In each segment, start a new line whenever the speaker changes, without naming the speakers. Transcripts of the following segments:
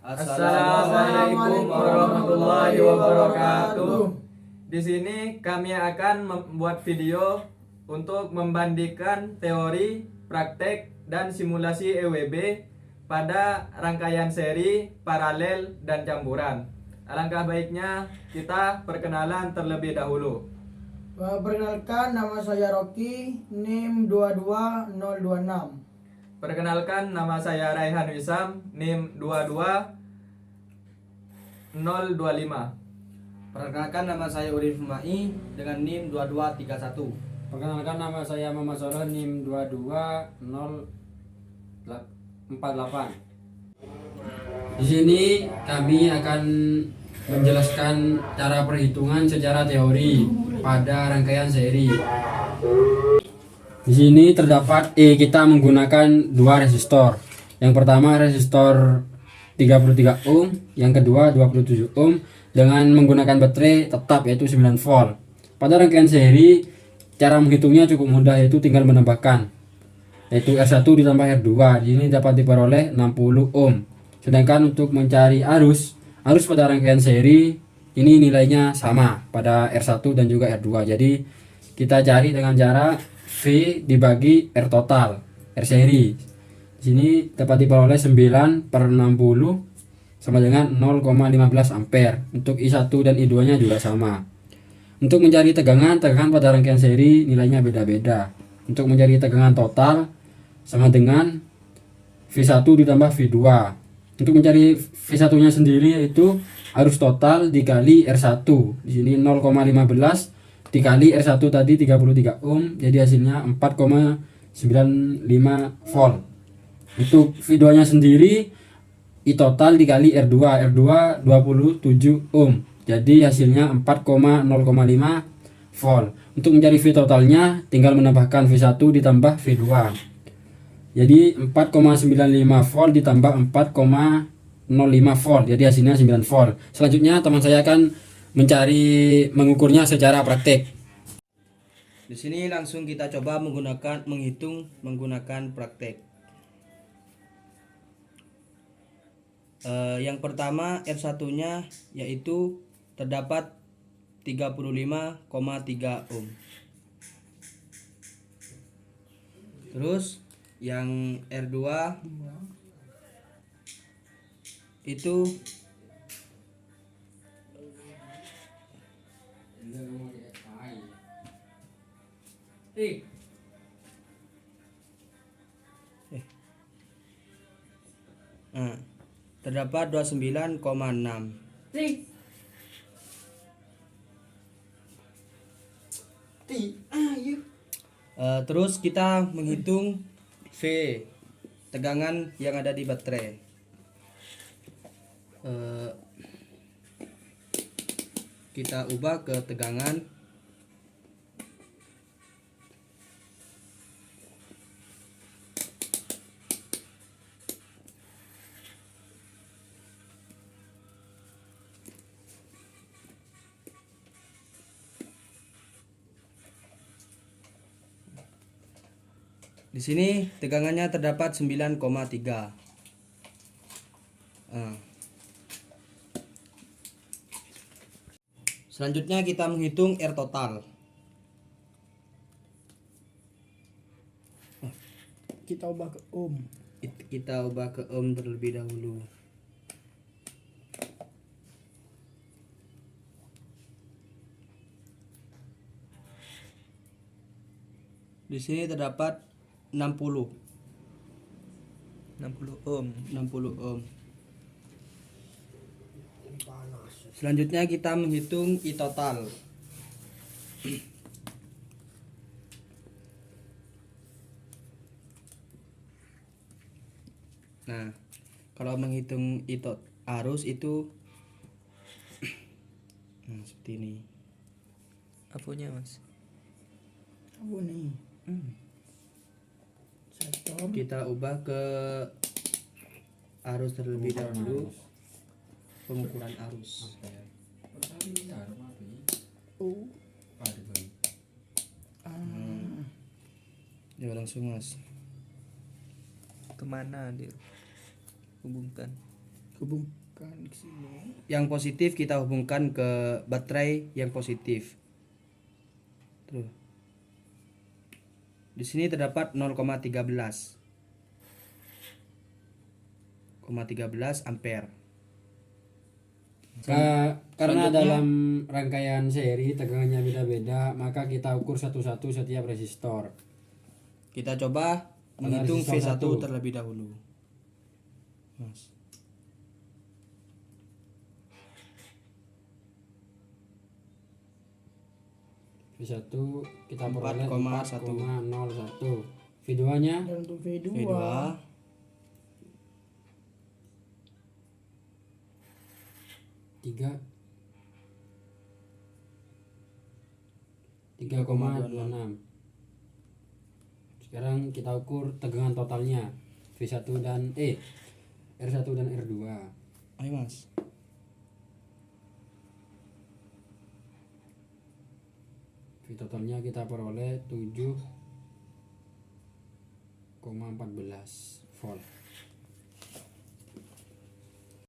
Assalamualaikum warahmatullahi wabarakatuh. Di sini kami akan membuat video untuk membandingkan teori, praktek, dan simulasi EWB pada rangkaian seri, paralel, dan campuran. Alangkah baiknya kita perkenalan terlebih dahulu.
Perkenalkan, nama saya Rocky, NIM 22026.
Perkenalkan, nama saya Raihan Wisam, NIM 22025.
Perkenalkan, nama saya Urif Mai dengan NIM 2231.
Perkenalkan, nama saya Muhammad Soroh, NIM 22048. Di sini kami akan menjelaskan cara perhitungan secara teori pada rangkaian seri. Di sini terdapat kita menggunakan dua resistor. Yang pertama resistor 33 ohm, yang kedua 27 ohm dengan menggunakan baterai tetap yaitu 9 volt. Pada rangkaian seri cara menghitungnya cukup mudah, yaitu tinggal menambahkan yaitu R1 ditambah R2. Di sini dapat diperoleh 60 ohm. Sedangkan untuk mencari arus pada rangkaian seri ini nilainya sama pada R1 dan juga R2. Jadi kita cari dengan cara V dibagi R total, R seri. Di sini dapat diperoleh 9/60 sama dengan 0,15 ampere. Untuk I1 dan I2 nya juga sama. Untuk mencari tegangan pada rangkaian seri nilainya beda-beda. Untuk mencari tegangan total sama dengan V1 ditambah V2. Untuk mencari V1 nya sendiri yaitu arus total dikali R1. Di sini 0,15 dikali R1 tadi 33 ohm, jadi hasilnya 4,95 volt. Untuk V2 nya sendiri I total dikali R2 27 ohm, jadi hasilnya 4,05 volt. Untuk mencari V totalnya tinggal menambahkan V1 ditambah V2, jadi 4,95 volt ditambah 4,05 volt, jadi hasilnya 9 volt. Selanjutnya teman saya akan mengukurnya secara praktek.
Di sini langsung kita coba menghitung menggunakan praktek. Yang pertama R1 nya yaitu terdapat 35,3 ohm. Terus yang R2 itu terdapat 29,6. Terus kita menghitung V, tegangan yang ada di baterai. Kita ubah ke tegangan. Di sini tegangannya terdapat 9,3. Selanjutnya kita menghitung R total.
Kita ubah ke ohm.
Kita ubah ke ohm terlebih dahulu. Di sini terdapat 60 ohm. Selanjutnya kita menghitung I total. Nah, kalau menghitung arus itu seperti ini.
Apanya, Mas?
Apa nih?
Kita ubah ke arus terlebih dahulu. Pengukuran arus. Ya langsung, Mas.
Kemana dia hubungkan?
Hubungkan ke sini.
Yang positif kita hubungkan ke baterai yang positif. Tuh. Di sini terdapat 0,13 ampere.
Karena
Selanjutnya-
dalam rangkaian seri tegangannya beda-beda, maka kita ukur satu-satu setiap resistor.
Kita coba
Pada
menghitung
resistor
V1
1.
terlebih dahulu. Mas.
V1 kita peroleh
4,1.
4,01. V2-nya
Dan untuk V2,
V2
3 3,26. Sekarang kita ukur tegangan totalnya V1 dan R1 dan R2.
Ayo Mas.
V totalnya kita peroleh 7,14 volt.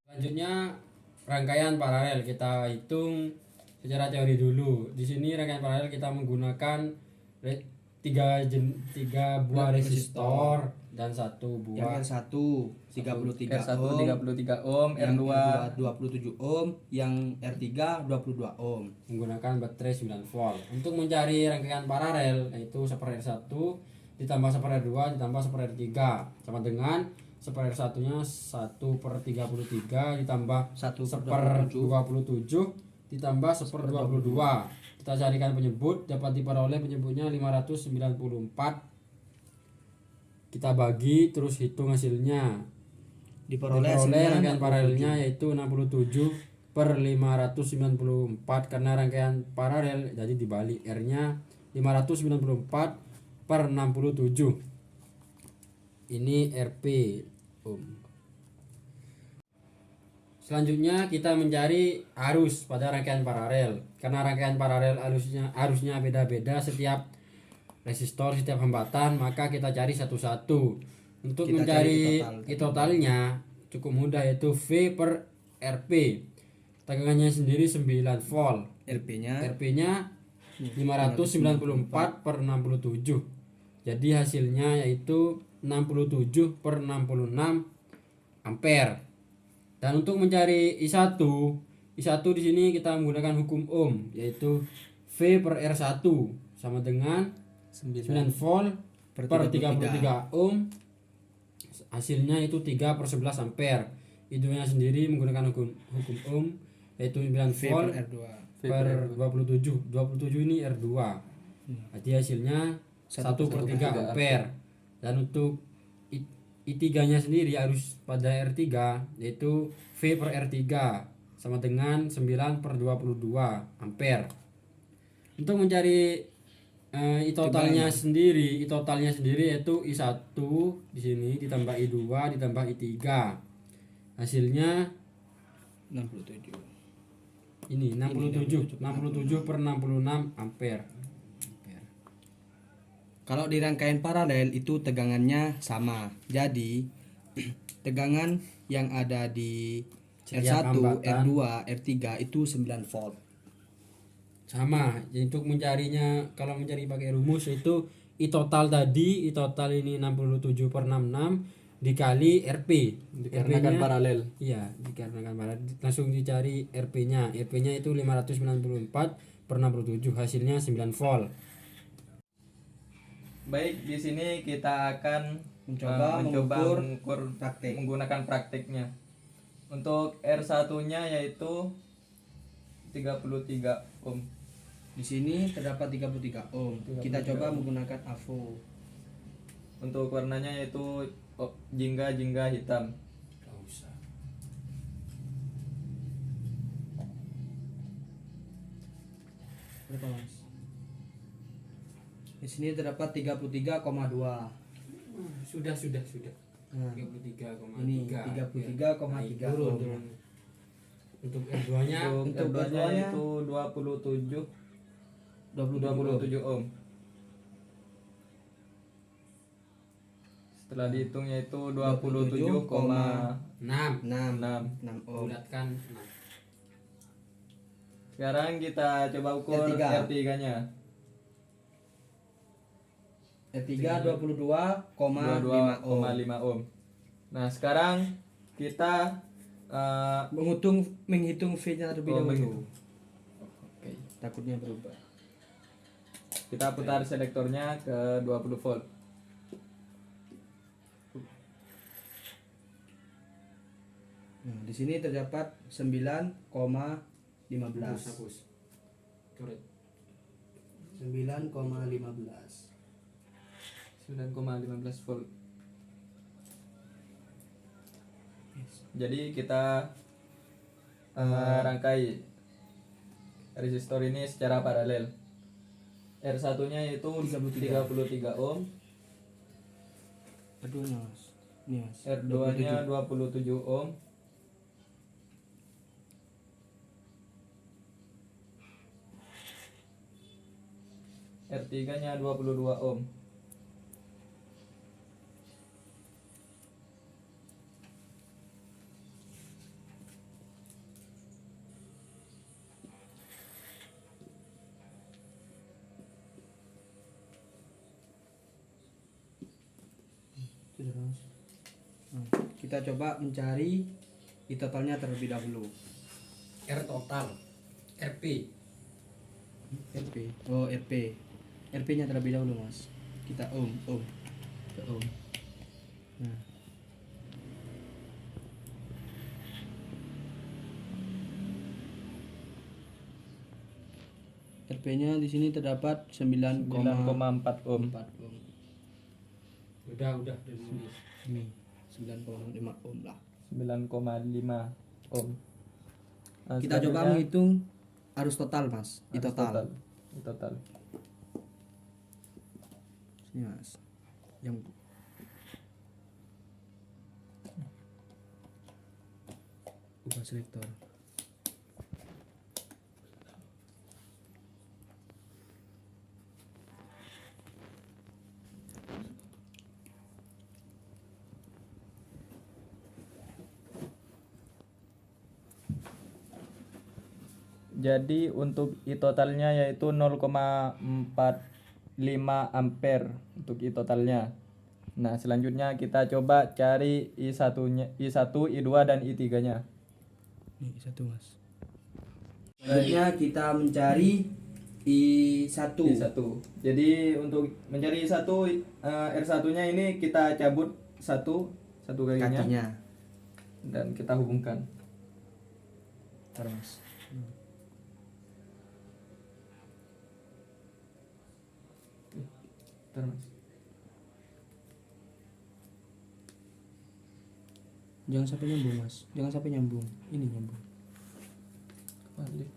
Selanjutnya rangkaian paralel kita hitung secara teori dulu. Di sini rangkaian paralel kita menggunakan tiga buah resistor dan satu buah
Yang R1 33
R1
ohm,
33 ohm,
yang
R2
R2 27 ohm, yang R3 22 ohm.
menggunakan baterai 9 volt. Untuk mencari rangkaian paralel yaitu 1 R1 ditambah 1 R2 ditambah 1 R3 sama dengan 1 R1 nya 1/33 ditambah 1/27 ditambah 1/22. Kita carikan penyebut, dapat diperoleh penyebutnya 594. Kita bagi terus hitung hasilnya.
Diperoleh
Rangkaian paralelnya yaitu 67/594 karena rangkaian paralel jadi dibalik, R-nya 594/67. Ini Rp ohm. Selanjutnya kita mencari arus pada rangkaian paralel. Karena rangkaian paralel arusnya beda-beda setiap resistor, setiap hambatan, maka kita cari satu-satu. Untuk
Kita
mencari
cari
totalnya cukup mudah, yaitu V per Rp. Tegangannya sendiri 9 volt.
RP-nya
Rp-nya 594/67. Jadi hasilnya yaitu 67/66 ampere. Dan untuk mencari I1 di sini kita menggunakan hukum Ohm, yaitu V per R1 sama dengan 9 volt per 33 ohm. Hasilnya itu 3/11 ampere. Hitungannya sendiri menggunakan hukum Ohm, yaitu 9
V
volt
per R2.
per 27 ini R2. Jadi hasilnya 1/3 ampere. Dan untuk I3 nya sendiri arus pada R3 yaitu V per R3 sama dengan 9/22 ampere. Untuk mencari totalnya sendiri yaitu I1 di sini ditambah I2 ditambah I3. Hasilnya
67.
ini 67/66 ampere.
Kalau di rangkaian paralel itu tegangannya sama. Jadi tegangan yang ada di
Setiap
R1,
hambatan.
R2, R3 itu 9 volt.
Sama. Jadi untuk mencarinya, kalau mencari pakai rumus itu I total tadi, I total ini 67/66 dikali RP.
dikarenakan
RP-nya
paralel.
iya, dikarenakan paralel. Langsung dicari RP-nya. RP-nya itu 594/67. Hasilnya 9 volt.
Baik, di sini kita akan
Mencoba
mengukur
praktek.
menggunakan praktiknya. Untuk R1-nya yaitu 33 ohm.
Di sini terdapat 33 ohm. Kita
33
coba
ohm.
menggunakan AVO.
Untuk warnanya yaitu jingga hitam.
Enggak usah.
Berapa Mas? Di sini terdapat 33,2.
Sudah.
Nah,
33,3.
ini 33,3
turun.
ohm.
Untuk R2-nya
Untuk
R2-nya
R2-nya itu 27 ohm. Setelah dihitungnya itu 27,6
6
ohm.
bulatkan 6.
Sekarang kita coba ukur
R3.
R3-nya.
R3 22,5 ohm.
22,5 ohm. Nah, sekarang kita
Menghitung V-nya terlebih
Oh,
dahulu.
oke.
Takutnya berubah.
Kita putar selektornya ke 20 volt.
Nah, di sini terdapat 9,15.
Hapus. Coret.
9,15.
9,15 volt. Jadi kita rangkai resistor ini secara paralel. R1-nya itu 33 ohm,
Aduhnya mas. Ini mas.
R2-nya 27 ohm, R3-nya 22 ohm.
Sudah, mas. Nah, kita coba mencari I totalnya terlebih dahulu.
R total. RP.
RP. Oh, RP. RP-nya terlebih dahulu, mas. Kita ohm ke ohm. Nah. RP-nya di sini terdapat 9,4
9,4 ohm.
ohm.
Udah dari sini.
Ini 9,5 ohm lah.
9,5 ohm. Nah,
Kita coba
selanjutnya
menghitung arus total, mas. I
arus
total.
I total.
Sini, mas. Yang ubah selektor.
Jadi untuk I totalnya yaitu 0,45 ampere untuk I totalnya. Nah, selanjutnya kita coba cari I1-nya, I1, I2 dan I3-nya.
Ini satu, mas. Selanjutnya kita mencari I1.
I1. Jadi untuk mencari I1, R1-nya ini kita cabut satu kakinya
Kakinya.
dan kita hubungkan.
Bentar, mas.
Bentar, Mas.
Jangan sampai nyambung, mas. Jangan sampai nyambung. Ini nyambung.
Balik.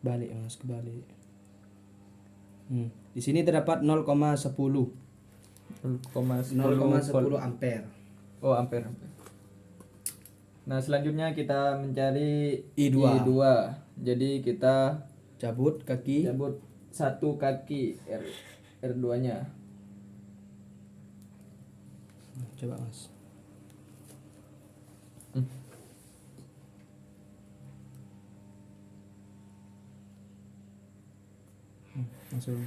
Balik, mas, kebalik. Di sini terdapat 0,10
0,10
ampere.
Oh, ampere. Nah, selanjutnya kita mencari
I2.
Jadi kita
Cabut kaki.
cabut satu kaki R2-nya.
Coba, mas. Langsung.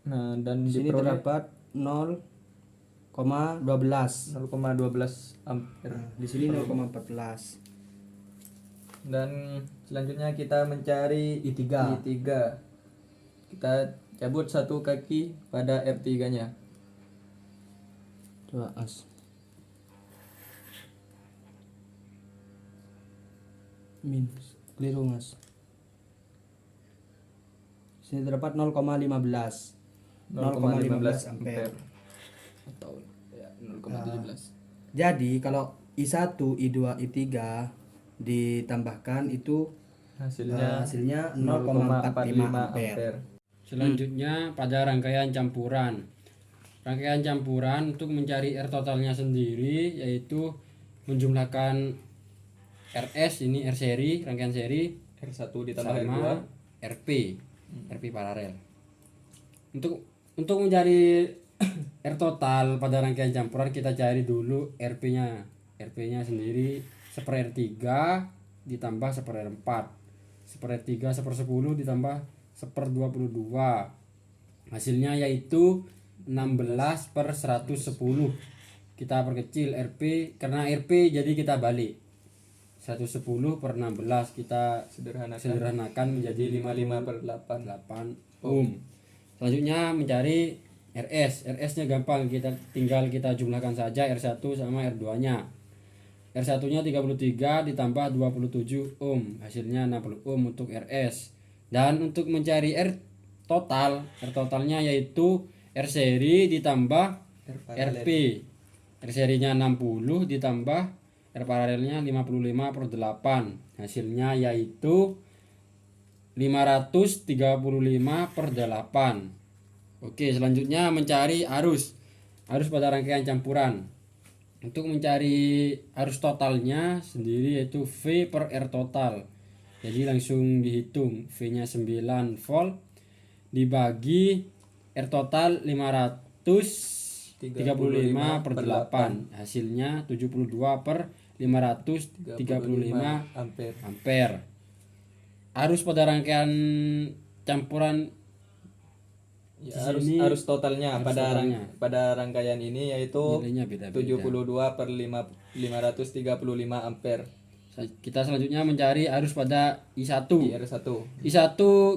Nah, dan
Di sini
diperoleh
terdapat 0,12.
0,12 ampere.
Nah, di sini 0,14.
Dan selanjutnya kita mencari
I3.
Kita cabut satu kaki pada R3-nya.
Coba, mas. Keliru, mas. Di sini terdapat 0,15 ampere.
Atau ya 0,17.
Jadi kalau I1, I2, I3 ditambahkan itu hasilnya 0,45 ampere.
Selanjutnya pada rangkaian campuran. Rangkaian campuran untuk mencari R totalnya sendiri yaitu menjumlahkan RS ini R seri, rangkaian seri,
R1 ditambah R2
sama RP paralel. Untuk mencari R total pada rangkaian campuran, kita cari dulu RP-nya. RP-nya sendiri 1/R3 ditambah 1/R4. 1/R3 1/10 ditambah 1/22. Hasilnya yaitu 16/110. Kita perkecil RP, karena RP jadi kita balik. 110/16 kita sederhanakan menjadi
55/8
ohm. Selanjutnya mencari RS. RS-nya gampang, kita jumlahkan saja R1 sama R2-nya. R1-nya 33 ditambah 27 ohm, hasilnya 60 ohm untuk RS. Dan untuk mencari R totalnya yaitu R seri ditambah RP. R serinya 60 ditambah R paralelnya 55/8, hasilnya yaitu 535/8. Oke, selanjutnya mencari arus pada rangkaian campuran. Untuk mencari arus totalnya sendiri yaitu V per R total. Jadi langsung dihitung, V-nya 9 volt dibagi R total 535/8, hasilnya 72/535 ampere. Arus pada rangkaian campuran
ya, arus totalnya pada rangkaian ini yaitu
nilainya beda-beda.
72/535 ampere.
Kita selanjutnya mencari arus pada I1.
R1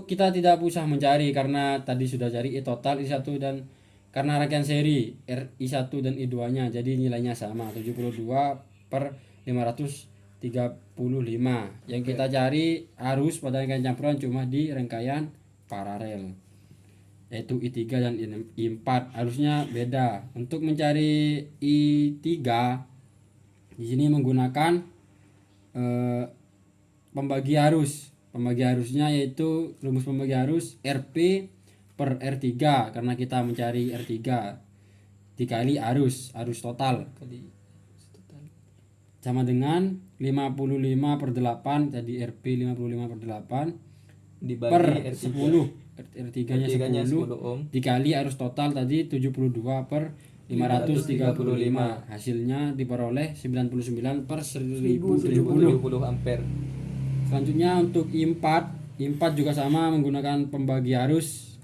kita tidak usah mencari karena tadi sudah cari I total, I1 dan karena rangkaian seri I1 dan I2-nya jadi nilainya sama 72/535. Yang kita cari arus pada rangkaian campuran cuma di rangkaian paralel, yaitu I3 dan I4. Arusnya beda. Untuk mencari I3 di sini menggunakan pembagi arusnya yaitu rumus pembagi arus RP per R3, karena kita mencari R3 dikali arus total sama dengan 55/8, tadi RP 55/8
dibagi
per
R3.
10. R3-nya 10
ohm
dikali arus total tadi 72/535, hasilnya diperoleh 99/1070
ampere.
Selanjutnya untuk I4 juga sama menggunakan pembagi arus.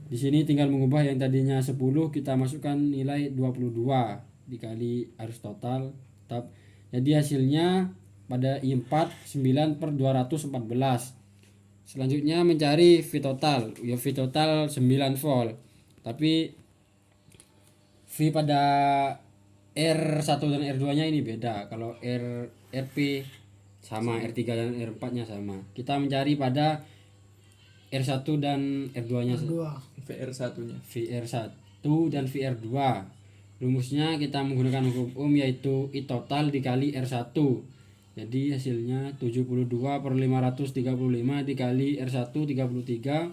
Di sini tinggal mengubah yang tadinya 10 kita masukkan nilai 22 dikali arus total tetap. Jadi hasilnya pada I4 9/214. Selanjutnya mencari V total. Ya, V total 9 volt. Tapi V pada R1 dan R2-nya ini beda. Kalau RP sama, R3 dan R4-nya sama. Kita mencari pada R1 dan R2-nya.
VR1-nya.
VR1 dan VR2. Rumusnya kita menggunakan hukum ohm yaitu I total dikali R1. Jadi hasilnya 72/535 dikali R1 33,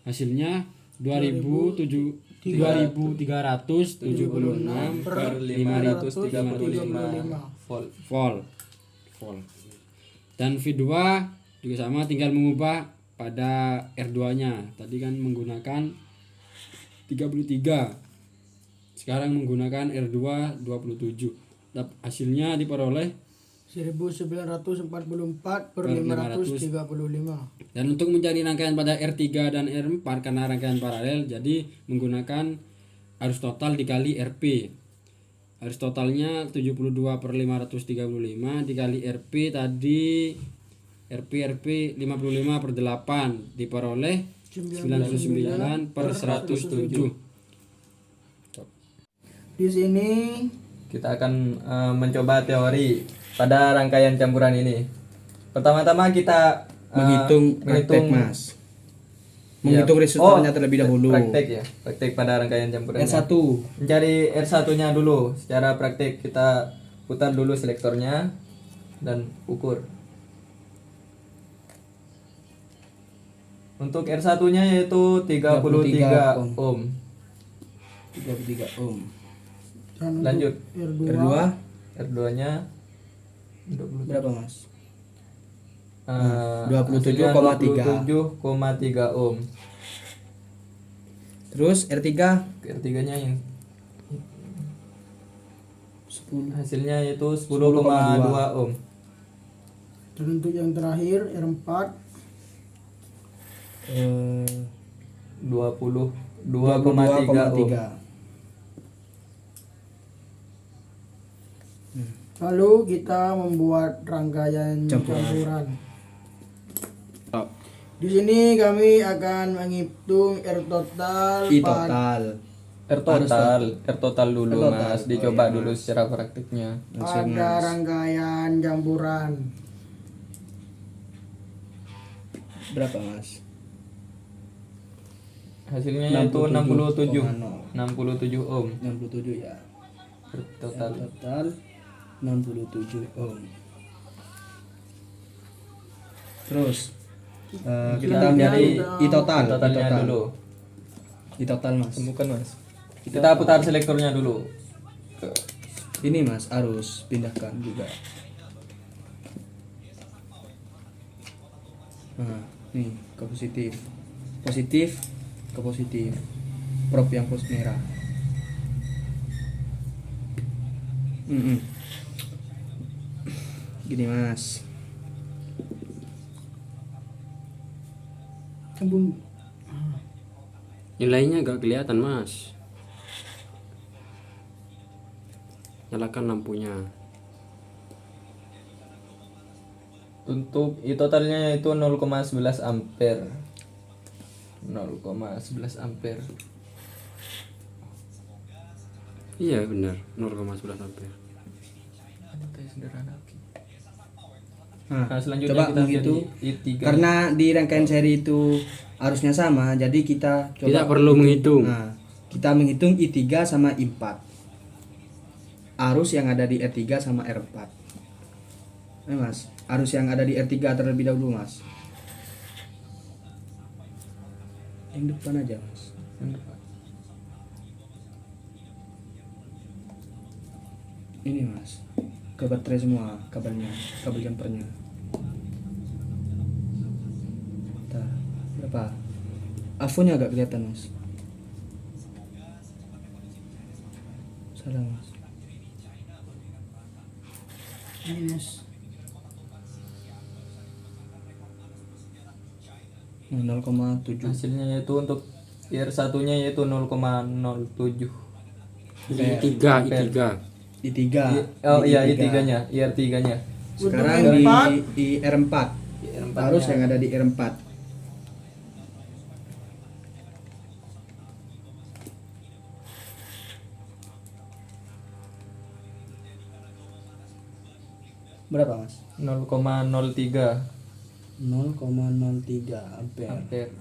hasilnya
2376/535 volt. Dan V2 juga sama, tinggal mengubah pada R2-nya. Tadi kan menggunakan 33. Sekarang menggunakan R2 27. Hasilnya diperoleh
1944/535.
Dan untuk mencari rangkaian pada R3 dan R4 karena rangkaian paralel, jadi menggunakan arus total dikali RP. Arus totalnya 72/535 dikali RP tadi RP 55/8 diperoleh 99/107.
Di sini
kita akan mencoba teori pada rangkaian campuran ini. Pertama-tama kita
menghitung praktek, Mas. Menghitung resultannya terlebih dahulu.
Praktek pada rangkaian campuran.
R1.
Mencari R1-nya dulu. Secara praktek kita putar dulu selektornya dan ukur. Untuk R1-nya yaitu 33 ohm.
33 ohm.
dan
Lanjut.
untuk
R2
R2-nya
berapa, Mas? 27,3.
27,3 ohm.
Terus R3
R3 nya yang
10.
hasilnya yaitu 10,2 ohm.
Dan untuk yang terakhir R4
22,3 ohm.
22,3.
lalu kita membuat rangkaian campuran. Di sini kami akan menghitung R total
I total.
R total dulu
R total.
Mas, dicoba
Oh, iya,
dulu
Mas.
secara praktiknya.
Langsung,
pada
Mas.
rangkaian campuran.
Berapa Mas?
Hasilnya yaitu 67
67,0.
67 ohm
67 ya.
total.
Total 67 ohm. Terus kita mencari I total.
Totalnya dulu.
I total Mas.
Temukan Mas. Kita putar selektornya dulu.
Ini Mas arus pindahkan juga. Nah, nih ke positif. Positif ke positif. Prop yang merah. Gini Mas.
Sambung.
Nilainya gak kelihatan Mas. Nyalakan lampunya.
Untuk I totalnya yaitu 0,11 ampere. 0,11 ampere.
Iya benar 0,11 ampere.
Nah, selanjutnya
coba
kita
menghitung.
jadi I3.
Karena di rangkaian seri itu arusnya sama, jadi kita coba
Tidak perlu menghitung.
Nah, kita menghitung I3 sama I4. Arus yang ada di R3 sama R4. Nah, Mas, arus yang ada di R3 terlebih dahulu, Mas. Yang depan aja, Mas. Ini, Mas. Ke baterai semua kabelnya, kabel jumpernya. Bentar, berapa? AVO-nya agak kelihatan, Mas. Salah, Mas.
Minus.
Nah, 0,7.
Hasilnya yaitu untuk IR1 nya yaitu 0,07.
I3
I3.
Oh
Di
iya
I3.
I3 nya IR3 nya.
Sekarang
Untuk
di,
R4.
di R4.
IR4
Arus
nya
yang ada di R4. Berapa, Mas?
0,03
0,03 ampere.
ampere.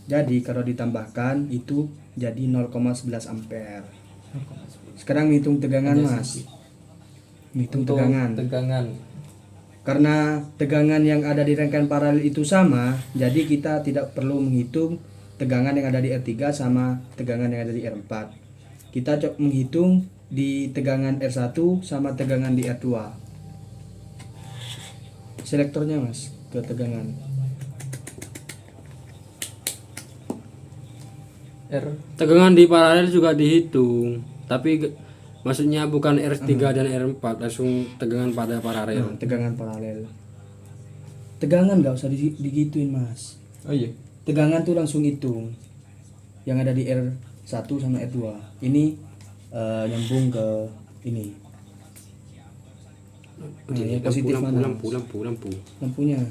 Jadi kalau ditambahkan itu jadi 0,11 ampere. Sekarang hitung tegangan, Mas. Hitung
Untuk tegangan.
Karena tegangan yang ada di rangkaian paralel itu sama, jadi kita tidak perlu menghitung tegangan yang ada di R3 sama tegangan yang ada di R4. Kita menghitung di tegangan R1 sama tegangan di R2. Selektornya, Mas, ke tegangan.
Tegangan di paralel juga dihitung, tapi maksudnya bukan R3 dan R4, langsung tegangan pada paralel.
Nah, tegangan paralel. Tegangan nggak usah digituin, Mas.
Oh iya.
Tegangan tuh langsung hitung. Yang ada di R1 sama R2. Ini nyambung ke ini. Nah, yang positif mana?
Lampu.
Lampunya.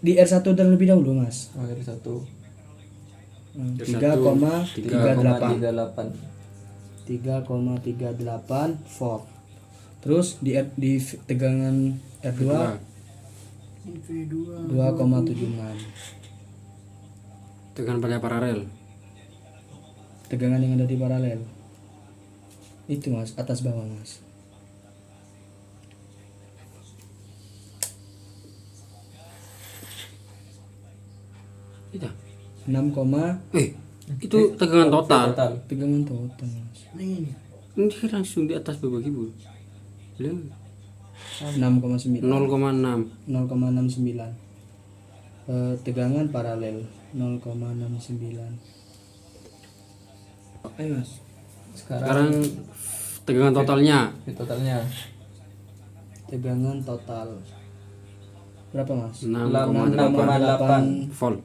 Di R1 terlebih dahulu, Mas.
Oh IR1
3,38
3,38
volt. Terus di tegangan R2
Di V2
2,76.
Tegangan pada paralel.
Tegangan yang ada di paralel. Itu, Mas, atas bawah, Mas.
Iya.
6,
Itu tegangan total.
tegangan total, Mas.
ini.
Ini langsung di atas berbagi bu.
6,9.
0,6.
0,69. Tegangan paralel 0,69. Ayo Mas.
Sekarang tegangan totalnya
Totalnya
Tegangan total berapa Mas?
6,8 volt.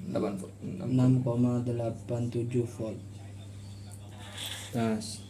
6,87 volt. Mas.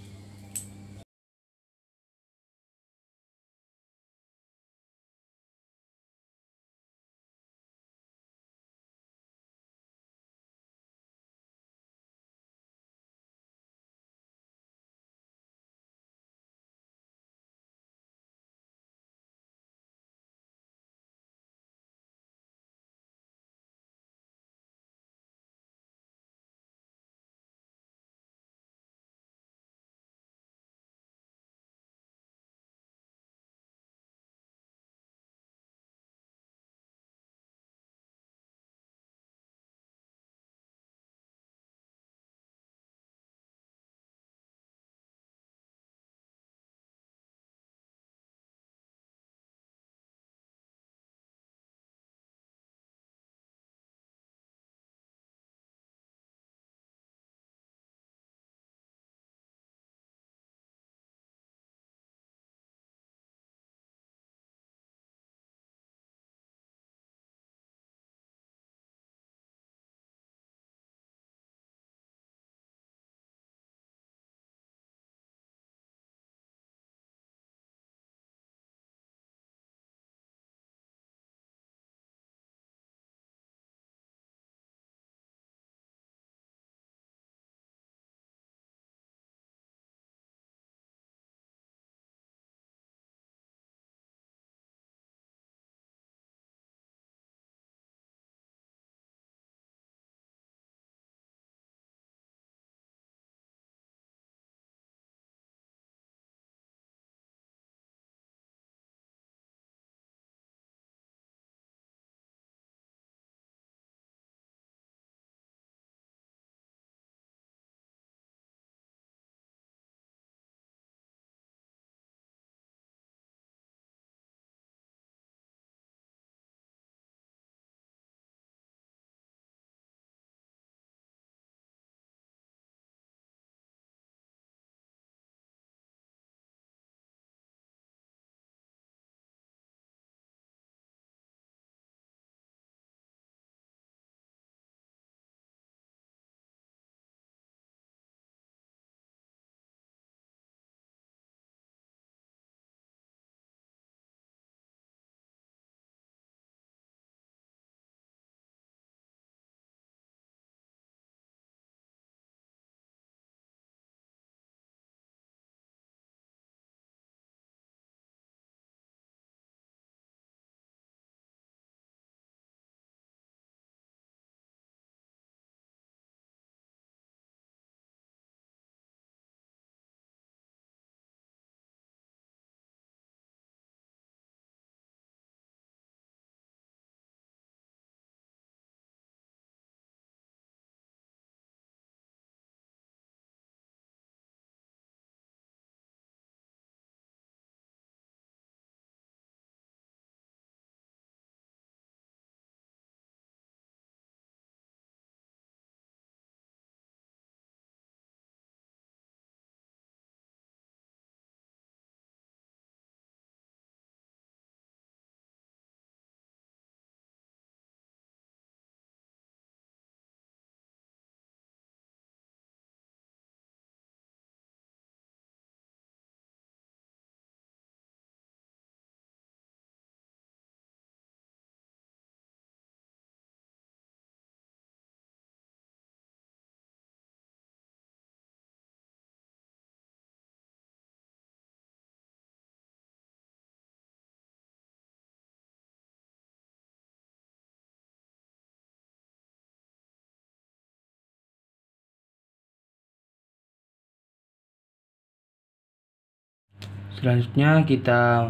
Selanjutnya kita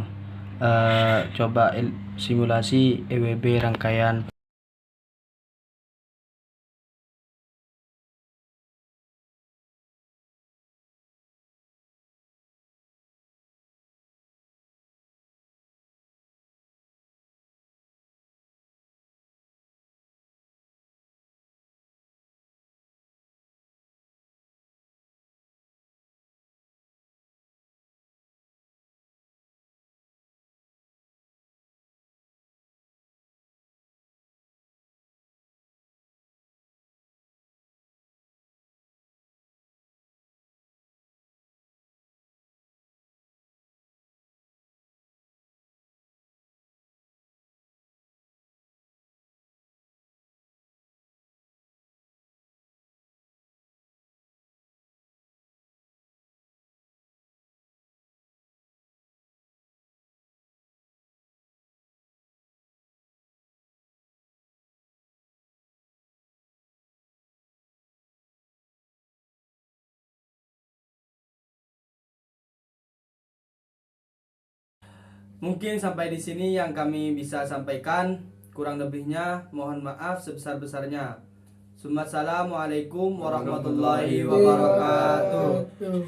coba simulasi EWB rangkaian Mungkin sampai di sini yang kami bisa sampaikan. Kurang lebihnya mohon maaf sebesar-besarnya. Assalamualaikum warahmatullahi wabarakatuh.
Tuh.